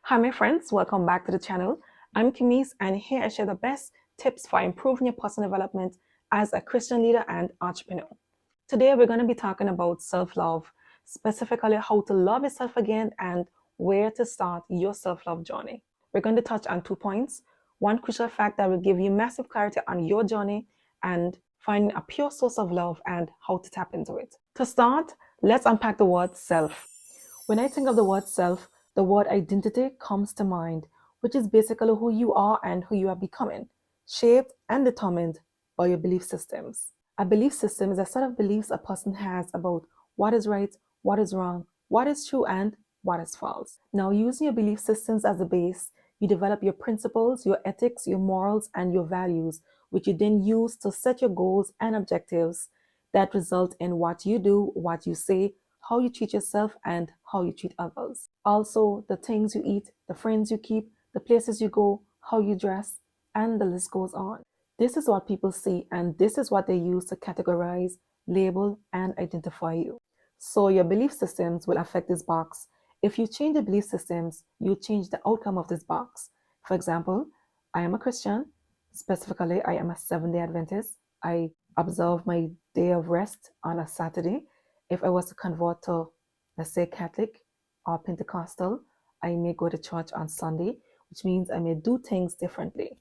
Hi, my friends, welcome back to the channel. I'm Kimis, and here I share the best tips for improving your personal development as a Christian leader and entrepreneur. Today, we're going to be talking about self love, specifically how to love yourself again and where to start your self love journey. We're going to touch on 2 points: one crucial fact that will give you massive clarity on your journey, and finding a pure source of love and how to tap into it. To start, let's unpack the word self. When I think of the word self, the word identity comes to mind, which is basically who you are and who you are becoming, shaped and determined by your belief systems. A belief system is a set of beliefs a person has about what is right, what is wrong, what is true, and what is false. Now, using your belief systems as a base, you develop your principles, your ethics, your morals, and your values, which you then use to set your goals and objectives that result in what you do, what you say, how you treat yourself, and how you treat others. Also, the things you eat, the friends you keep, the places you go, how you dress, and the list goes on. This is what people see, and this is what they use to categorize, label, and identify you. So, your belief systems will affect this box. If you change the belief systems, you change the outcome of this box. For example, I am a Christian. Specifically, I am a Seventh-day Adventist. I observe my day of rest on a Saturday. If I was to convert to, let's say, Catholic or Pentecostal, I may go to church on Sunday, which means I may do things differently.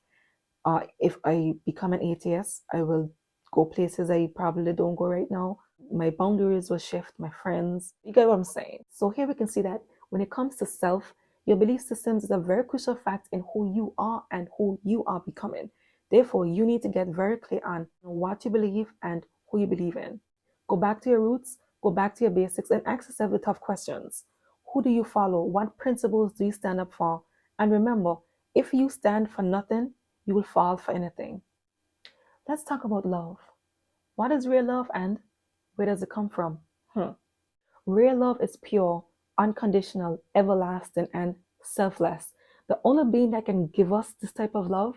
If I become an atheist, I will go places I probably don't go right now. My boundaries will shift, my friends. You get what I'm saying? So here we can see that when it comes to self, your belief systems is a very crucial fact in who you are and who you are becoming. Therefore, you need to get very clear on what you believe and who you believe in. Go back to your roots, go back to your basics, and ask yourself the tough questions. Who do you follow? What principles do you stand up for? And remember, if you stand for nothing, you will fall for anything. Let's talk about love. What is real love and where does it come from? Real love is pure, unconditional, everlasting, and selfless. The only being that can give us this type of love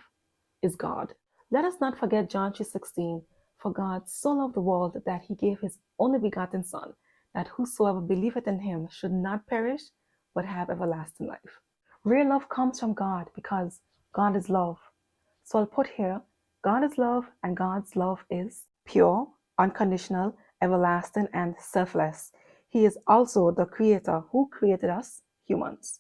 is God. Let us not forget John 3:16. For God so loved the world that he gave his only begotten Son, that whosoever believeth in him should not perish, but have everlasting life. Real love comes from God because God is love. So I'll put here, God is love, and God's love is pure, unconditional, everlasting, and selfless. He is also the creator who created us, humans.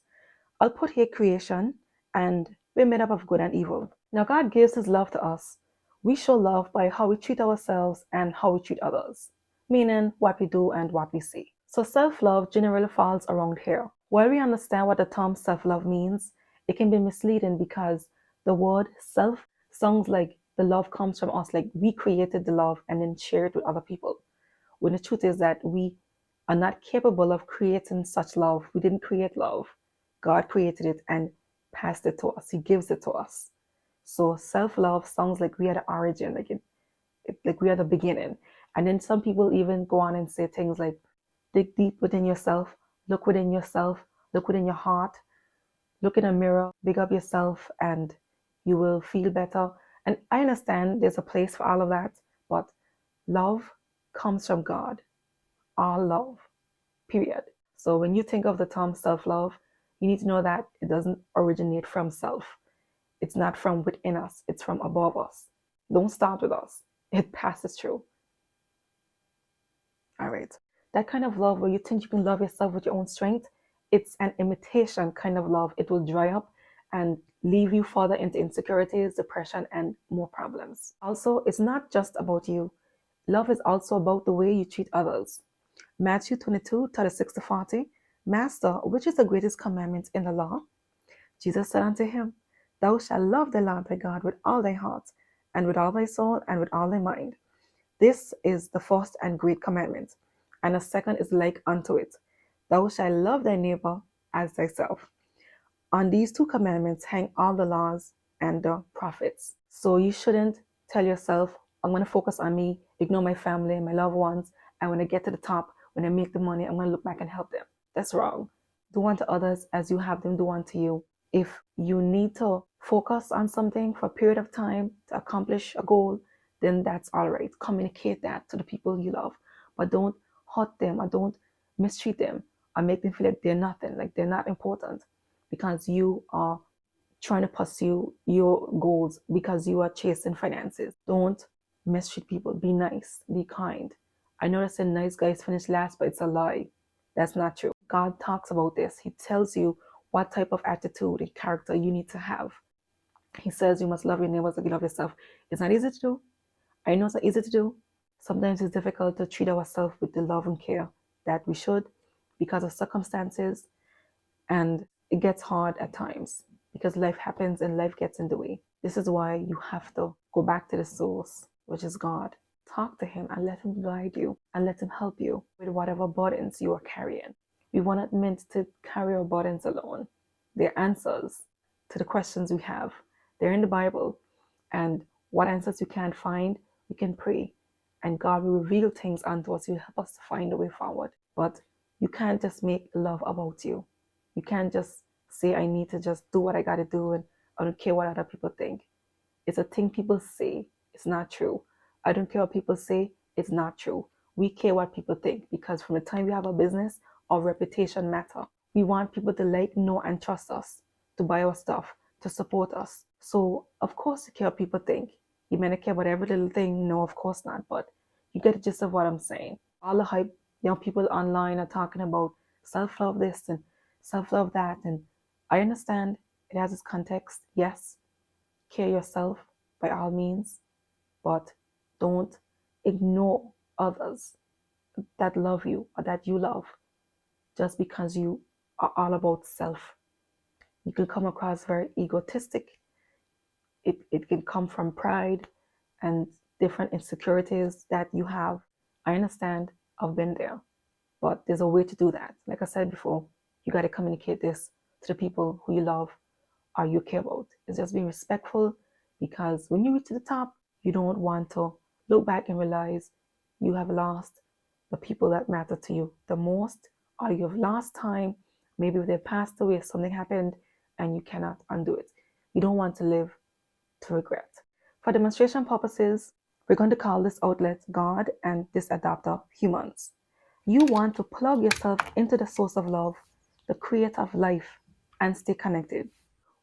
I'll put here creation, and we're made up of good and evil. Now, God gives his love to us. We show love by how we treat ourselves and how we treat others, meaning what we do and what we say. So self-love generally falls around here. While we understand what the term self-love means, it can be misleading because the word self sounds like the love comes from us, like we created the love and then share it with other people. When the truth is that we are not capable of creating such love. We didn't create love. God created it and passed it to us. He gives it to us. So self-love sounds like we are the origin, like we are the beginning. And then some people even go on and say things like, dig deep within yourself, look within yourself, look within your heart, look in a mirror, big up yourself, and you will feel better. And I understand there's a place for all of that, but love comes from God. All love, period. So when you think of the term self-love, you need to know that it doesn't originate from self. It's not from within us, it's from above us. Don't start with us. It passes through. All right. That kind of love where you think you can love yourself with your own strength, it's an imitation kind of love. It will dry up and leave you further into insecurities, depression, and more problems. Also, it's not just about you. Love is also about the way you treat others. Matthew 22:36-40. Master, which is the greatest commandment in the law? Jesus said unto him, Thou shalt love the Lord thy God with all thy heart, and with all thy soul, and with all thy mind. This is the first and great commandment, and the second is like unto it. Thou shalt love thy neighbor as thyself. On these two commandments hang all the laws and the prophets. So you shouldn't tell yourself, I'm going to focus on me, ignore my family, my loved ones, and when I get to the top, when I make the money, I'm going to look back and help them. That's wrong. Do unto others as you have them do unto you. If you need to focus on something for a period of time to accomplish a goal, then that's all right. Communicate that to the people you love, but don't hurt them or don't mistreat them or make them feel like they're nothing, like they're not important. because you are trying to pursue your goals, because you are chasing finances. Don't mistreat people. Be nice. Be kind. I know that saying nice guys finish last, but it's a lie. That's not true. God talks about this. He tells you what type of attitude and character you need to have. He says you must love your neighbors like you love yourself. It's not easy to do. I know it's not easy to do. Sometimes it's difficult to treat ourselves with the love and care that we should because of circumstances, and it gets hard at times because life happens and life gets in the way. This is why you have to go back to the source, which is God. Talk to Him and let Him guide you and let Him help you with whatever burdens you are carrying. We were not meant to carry our burdens alone. They're answers to the questions we have. They're in the Bible. And what answers you can't find, we can pray. And God will reveal things unto us. He'll help us to find a way forward. But you can't just make love about you. You can't just say, I need to just do what I got to do and I don't care what other people think. It's a thing people say. It's not true. I don't care what people say. It's not true. We care what people think because from the time we have a business, our reputation matter. We want people to like, know, and trust us, to buy our stuff, to support us. So, of course, you care what people think. You may not care about every little thing. No, of course not. But you get the gist of what I'm saying. All the hype, people online are talking about self-love this and self-love that. And I understand it has its context. Yes, care yourself by all means, but don't ignore others that love you or that you love just because you are all about self. You can come across very egotistic. It can come from pride and different insecurities that you have. I understand. I've been there. But there's a way to do that. Like I said before, you got to communicate this to the people who you love or you care about. It's just being respectful because when you reach to the top, you don't want to look back and realize you have lost the people that matter to you the most, or you have lost time. Maybe they passed away, something happened, and you cannot undo it. You don't want to live to regret. For demonstration purposes, we're going to call this outlet God and this adapter humans. You want to plug yourself into the source of love, the creator of life, and stay connected.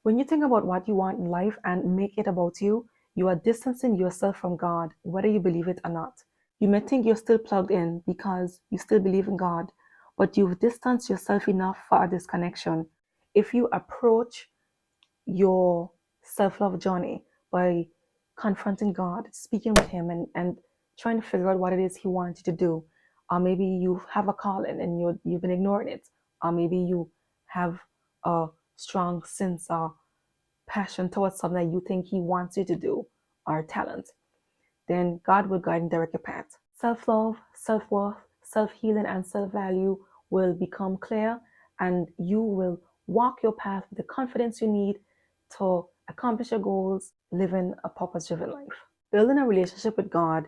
When you think about what you want in life and make it about you, you are distancing yourself from God, whether you believe it or not. You may think you're still plugged in because you still believe in God, but you've distanced yourself enough for a disconnection. If you approach your self-love journey by confronting God, speaking with Him, and trying to figure out what it is He wants you to do. Or maybe you have a calling and you've been ignoring it. Or maybe you have a strong sense or passion towards something that you think He wants you to do, or talent. Then God will guide and direct your path. Self-love, self-worth, self-healing, and self-value will become clear, and you will walk your path with the confidence you need to accomplish your goals, living a purpose-driven life. Building a relationship with God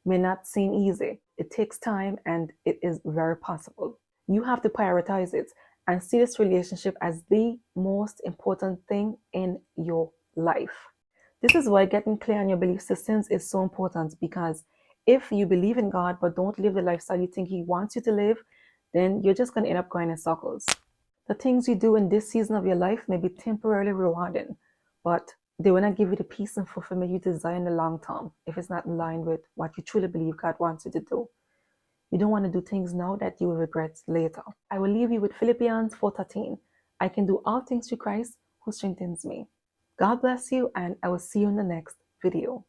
may not seem easy. It takes time and it is very possible. You have to prioritize it and see this relationship as the most important thing in your life. This is why getting clear on your belief systems is so important, because if you believe in God but don't live the lifestyle you think He wants you to live, then you're just going to end up going in circles. The things you do in this season of your life may be temporarily rewarding, but they will not give you the peace and fulfillment you desire in the long term if it's not in line with what you truly believe God wants you to do. You don't want to do things now that you will regret later. I will leave you with Philippians 4:13. I can do all things through Christ who strengthens me. God bless you, and I will see you in the next video.